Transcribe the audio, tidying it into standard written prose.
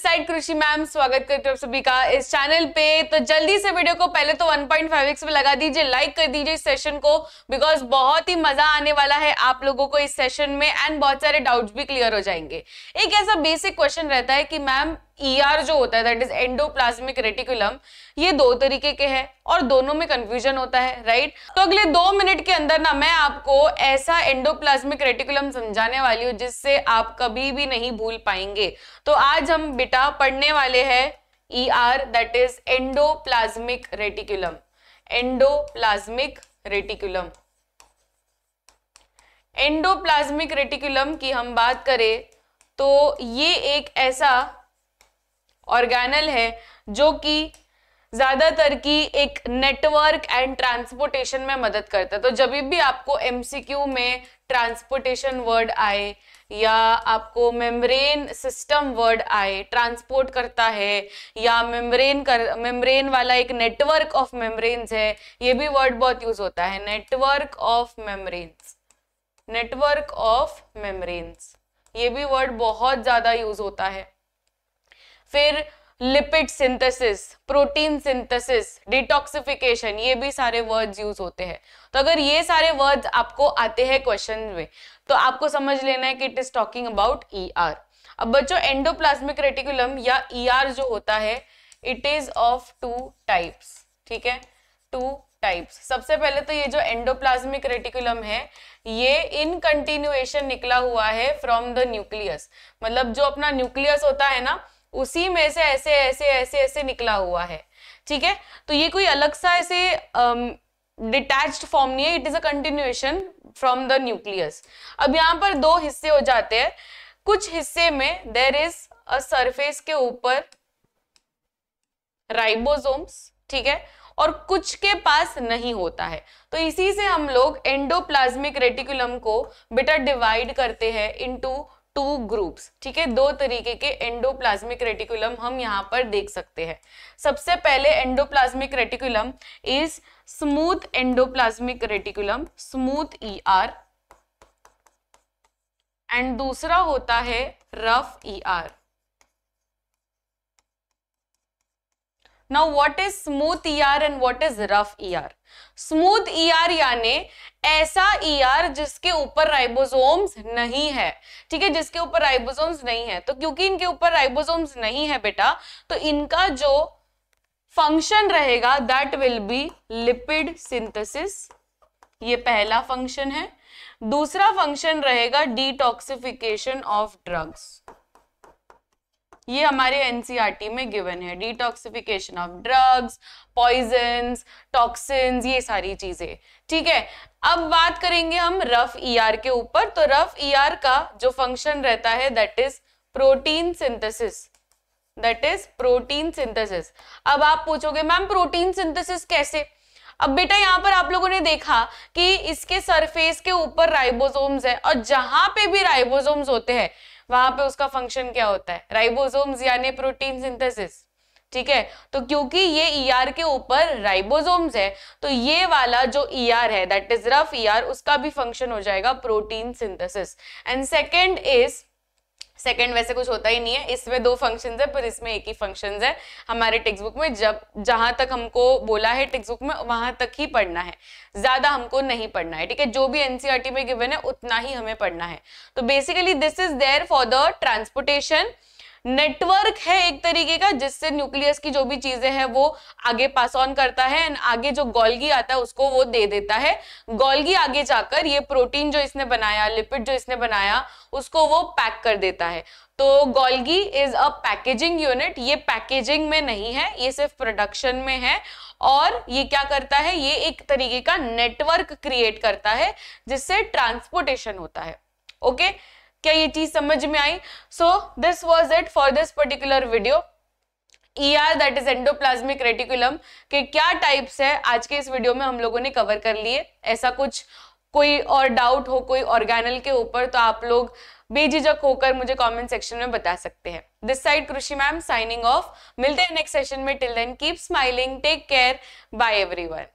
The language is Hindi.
दिस साइड कृषि मैम, स्वागत करते हैं आप सभी का इस चैनल पे। तो जल्दी से वीडियो को पहले तो 1.5x पे लगा दीजिए, लाइक कर दीजिए इस सेशन को, बिकॉज बहुत ही मजा आने वाला है आप लोगों को इस सेशन में एंड बहुत सारे डाउट्स भी क्लियर हो जाएंगे। एक ऐसा बेसिक क्वेश्चन रहता है कि मैम ER जो होता है दैट इज एंडोप्लाज्मिक रेटिकुलम, ये दो तरीके के हैं और दोनों में कंफ्यूजन होता है, राइट। तो अगले 2 मिनट के अंदर ना मैं आपको ऐसा एंडोप्लाज्मिक रेटिकुलम समझाने वाली हूँ जिससे आप कभी भी नहीं भूल पाएंगे। तो आज हम बेटा पढ़ने वाले हैं ER that is endoplasmic reticulum. Endoplasmic reticulum, endoplasmic reticulum की हम बात करें तो ये एक ऐसा ऑर्गेनल है जो कि ज्यादातर की एक नेटवर्क एंड ट्रांसपोर्टेशन में मदद करता है। तो जब भी आपको MCQ में ट्रांसपोर्टेशन वर्ड आए या आपको मेम्ब्रेन सिस्टम वर्ड आए, ट्रांसपोर्ट करता है या मेम्ब्रेन वाला एक नेटवर्क ऑफ मेम्ब्रेन्स है, ये भी वर्ड बहुत यूज होता है, network of membranes. Network of membranes ये भी वर्ड बहुत ज्यादा यूज होता है। फिर lipid synthesis, protein synthesis, detoxification, ये भी सारे वर्ड्स यूज होते हैं। तो अगर ये सारे वर्ड्स आपको आते हैं क्वेश्चन में तो आपको समझ लेना है कि it is talking about ER। अब बच्चों एंडोप्लाज्मिक रेटिकुलम या ER जो होता है इट इज ऑफ 2 टाइप्स, ठीक है, 2 टाइप्स। सबसे पहले तो ये जो एंडोप्लाज्मिक रेटिकुलम है ये इन कंटिन्यूएशन निकला हुआ है फ्रॉम द न्यूक्लियस, मतलब जो अपना न्यूक्लियस होता है ना उसी में से ऐसे ऐसे ऐसे ऐसे निकला हुआ है, ठीक है। तो ये कोई अलग सा ऐसे डिटैच्ड फॉर्म नहीं है, it is a continuation from the nucleus. अब यहाँ पर 2 हिस्से हो जाते हैं। कुछ हिस्से में देयर इज अ सरफेस के ऊपर राइबोसोम्स, ठीक है, और कुछ के पास नहीं होता है। तो इसी से हम लोग एंडोप्लाज्मिक रेटिकुलम को बेटा डिवाइड करते हैं इनटू 2 ग्रुप्स, ठीक है। 2 तरीके के एंडोप्लाज्मिक रेटिकुलम हम यहाँ पर देख सकते हैं। सबसे पहले endoplasmic reticulum is smooth endoplasmic reticulum, smooth ER, and दूसरा होता है rough ER। Now what is smooth ER and what is rough ER? Smooth ER यानी ऐसा ER जिसके ऊपर राइबोसोम्स नहीं है, ठीक है, जिसके ऊपर राइबोसोम्स नहीं है। तो क्योंकि इनके ऊपर राइबोसोम्स नहीं है बेटा तो इनका जो फंक्शन रहेगा that will be lipid synthesis, ये पहला फंक्शन है। दूसरा फंक्शन रहेगा डिटॉक्सिफिकेशन ऑफ ड्रग्स, ये हमारे NCERT में गिवन है, detoxification of drugs, poisons, toxins, ये सारी चीजें, ठीक है। अब बात करेंगे हम रफ ER के ऊपर। तो रफ ER का जो फंक्शन रहता है that is protein synthesis, that is protein synthesis. अब आप पूछोगे मैम प्रोटीन सिंथेसिस कैसे? अब बेटा यहाँ पर आप लोगों ने देखा कि इसके सरफेस के ऊपर राइबोसोम्स है और जहां पे भी राइबोसोम्स होते हैं वहां पे उसका फंक्शन क्या होता है, राइबोसोम्स यानी प्रोटीन सिंथेसिस, ठीक है। तो क्योंकि ये ER के ऊपर राइबोसोम्स है तो ये वाला जो ER है दैट इज रफ ER, उसका भी फंक्शन हो जाएगा प्रोटीन सिंथेसिस। एंड सेकंड वैसे कुछ होता ही नहीं है, इसमें 2 फंक्शंस है पर इसमें एक ही फंक्शंस है। हमारे टेक्स्ट बुक में जहां तक हमको बोला है टेक्स्ट बुक में वहां तक ही पढ़ना है, ज्यादा हमको नहीं पढ़ना है, ठीक है। जो भी NCERT में गिवन है उतना ही हमें पढ़ना है। तो basically this is there for the transportation. Network है एक तरीके का जिससे न्यूक्लियस की जो भी चीजें हैं वो आगे पास ऑन करता है एंड आगे जो गोल्गी आता है उसको वो दे देता है। गोल्गी आगे जाकर ये प्रोटीन जो इसने बनाया, लिपिड जो इसने बनाया, उसको वो पैक कर देता है। तो Golgi is a packaging unit, ये पैकेजिंग में नहीं है, ये सिर्फ प्रोडक्शन में है। और ये क्या करता है, ये एक तरीके का नेटवर्क क्रिएट करता है जिससे ट्रांसपोर्टेशन होता है। ओके, क्या ये चीज समझ में आई? So this was it for this particular video. ER that is endoplasmic reticulum के क्या टाइप्स है आज के इस वीडियो में हम लोगों ने कवर कर लिए। ऐसा कुछ कोई और डाउट हो कोई ऑर्गेनल के ऊपर तो आप लोग बेझिझक होकर मुझे कमेंट सेक्शन में बता सकते हैं। This side Krishi ma'am signing off. मिलते हैं नेक्स्ट सेशन में। Till then keep smiling, take care, bye everyone.